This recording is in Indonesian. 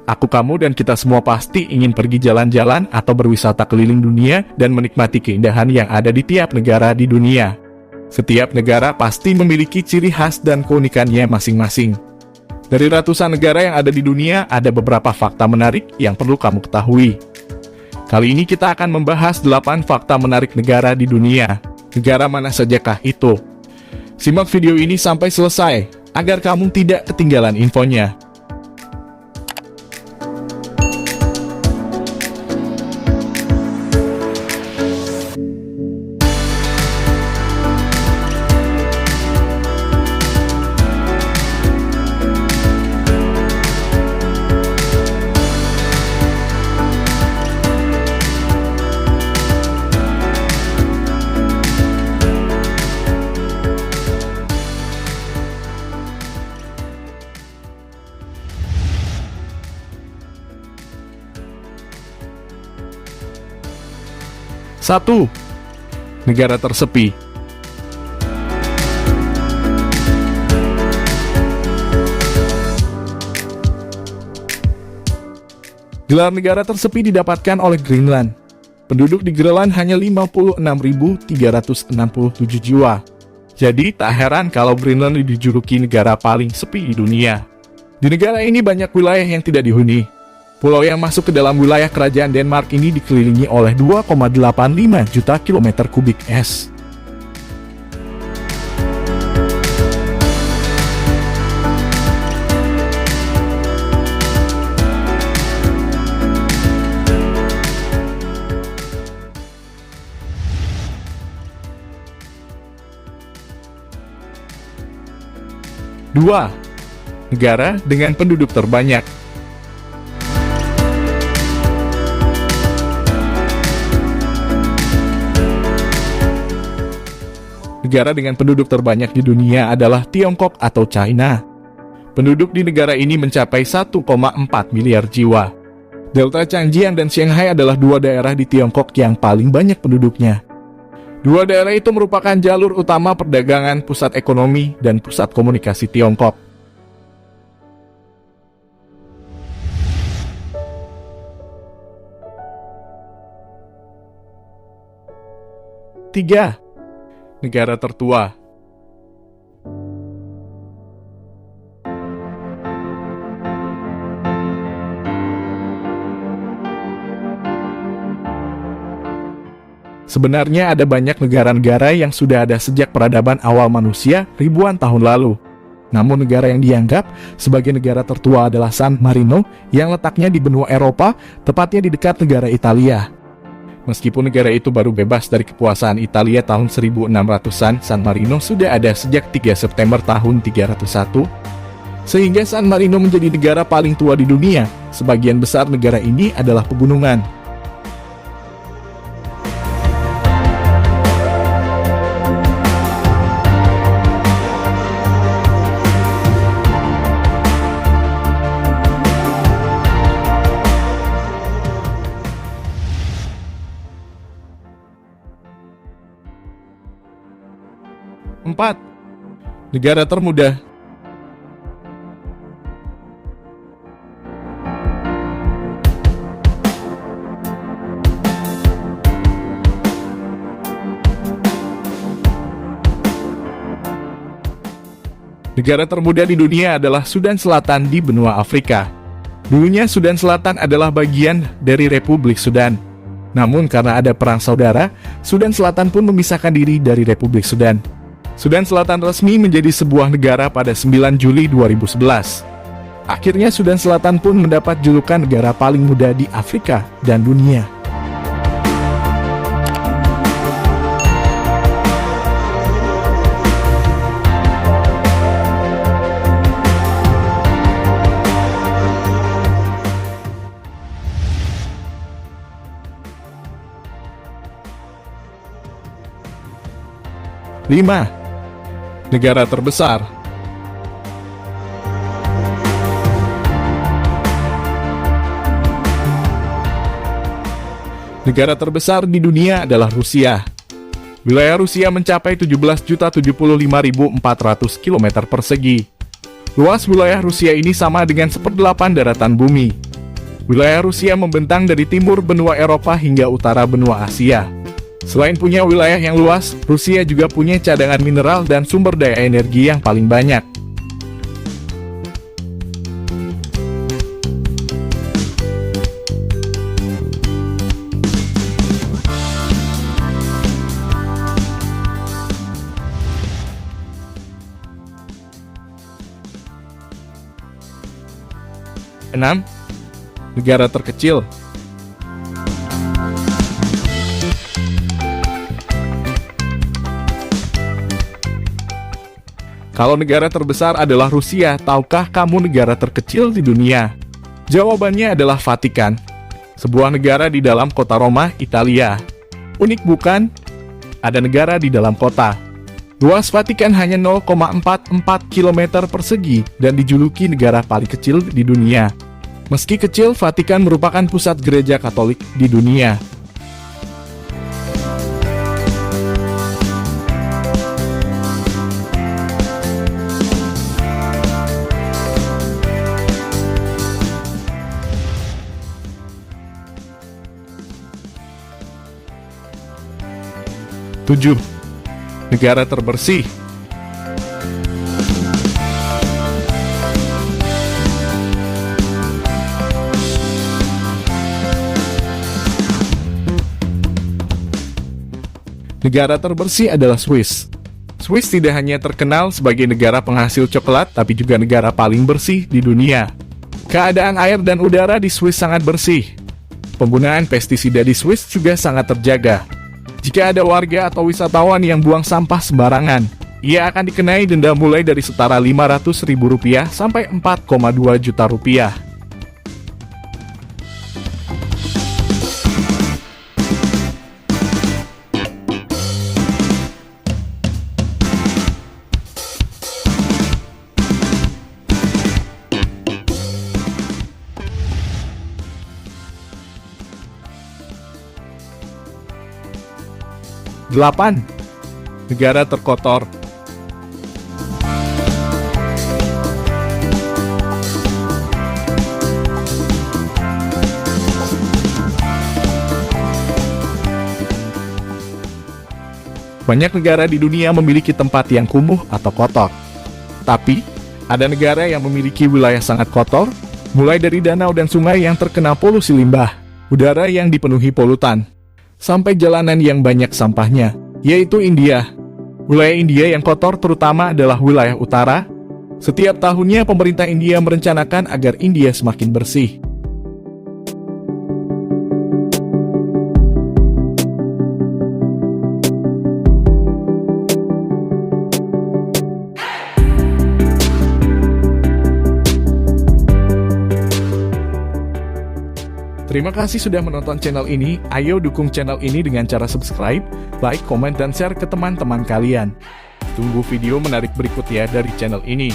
Aku, kamu, dan kita semua pasti ingin pergi jalan-jalan atau berwisata keliling dunia dan menikmati keindahan yang ada di tiap negara di dunia. Setiap negara pasti memiliki ciri khas dan keunikannya masing-masing. Dari ratusan negara yang ada di dunia, ada beberapa fakta menarik yang perlu kamu ketahui. Kali ini kita akan membahas 8 fakta menarik negara di dunia. Negara mana sajakah itu? Simak video ini sampai selesai, agar kamu tidak ketinggalan infonya. Satu, negara tersepi. Gelar negara tersepi didapatkan oleh Greenland. Penduduk di Greenland hanya 56.367 jiwa. Jadi tak heran kalau Greenland dijuluki negara paling sepi di dunia. Di negara ini banyak wilayah yang tidak dihuni. Pulau yang masuk ke dalam wilayah kerajaan Denmark ini dikelilingi oleh 2,85 juta kilometer kubik es. Dua, negara dengan penduduk terbanyak. Negara dengan penduduk terbanyak di dunia adalah Tiongkok atau China. Penduduk di negara ini mencapai 1,4 miliar jiwa. Delta Changjiang dan Shanghai adalah dua daerah di Tiongkok yang paling banyak penduduknya. Dua daerah itu merupakan jalur utama perdagangan, pusat ekonomi, dan pusat komunikasi Tiongkok. Tiga, negara tertua. Sebenarnya ada banyak negara-negara yang sudah ada sejak peradaban awal manusia ribuan tahun lalu. Namun negara yang dianggap sebagai negara tertua adalah San Marino yang letaknya di benua Eropa, tepatnya di dekat negara Italia. Meskipun negara itu baru bebas dari kekuasaan Italia tahun 1600-an, San Marino sudah ada sejak 3 September tahun 301, sehingga San Marino menjadi negara paling tua di dunia. Sebagian besar negara ini adalah pegunungan. Empat, negara termuda. Negara termuda di dunia adalah Sudan Selatan di benua Afrika. Dulunya Sudan Selatan adalah bagian dari Republik Sudan. Namun karena ada perang saudara, Sudan Selatan pun memisahkan diri dari Republik Sudan. Sudan Selatan resmi menjadi sebuah negara pada 9 Juli 2011. Akhirnya Sudan Selatan pun mendapat julukan negara paling muda di Afrika dan dunia. Lima, negara terbesar. Negara terbesar di dunia adalah Rusia. Wilayah Rusia mencapai 17.075.400 km persegi. Luas wilayah Rusia ini sama dengan 1/8 daratan bumi. Wilayah Rusia membentang dari timur benua Eropa hingga utara benua Asia. Selain punya wilayah yang luas, Rusia juga punya cadangan mineral dan sumber daya energi yang paling banyak. Enam, negara terkecil. Kalau negara terbesar adalah Rusia, tahukah kamu negara terkecil di dunia? Jawabannya adalah Vatikan, sebuah negara di dalam kota Roma, Italia. Unik bukan? Ada negara di dalam kota. Luas Vatikan hanya 0,44 km persegi dan dijuluki negara paling kecil di dunia. Meski kecil, Vatikan merupakan pusat gereja Katolik di dunia. Tujuh, negara terbersih. Negara terbersih adalah Swiss. Swiss tidak hanya terkenal sebagai negara penghasil coklat, tapi juga negara paling bersih di dunia. Keadaan air dan udara di Swiss sangat bersih. Penggunaan pestisida di Swiss juga sangat terjaga. Jika ada warga atau wisatawan yang buang sampah sembarangan, ia akan dikenai denda mulai dari setara Rp500.000 sampai Rp4,2 juta. 8. Negara terkotor. Banyak negara di dunia memiliki tempat yang kumuh atau kotor. Tapi, ada negara yang memiliki wilayah sangat kotor, mulai dari danau dan sungai yang terkena polusi limbah, udara yang dipenuhi polutan, sampai jalanan yang banyak sampahnya, yaitu India. Wilayah India yang kotor terutama adalah wilayah utara. Setiap tahunnya pemerintah India merencanakan agar India semakin bersih. Terima kasih sudah menonton channel ini. Ayo dukung channel ini dengan cara subscribe, like, komen, dan share ke teman-teman kalian. Tunggu video menarik berikutnya dari channel ini.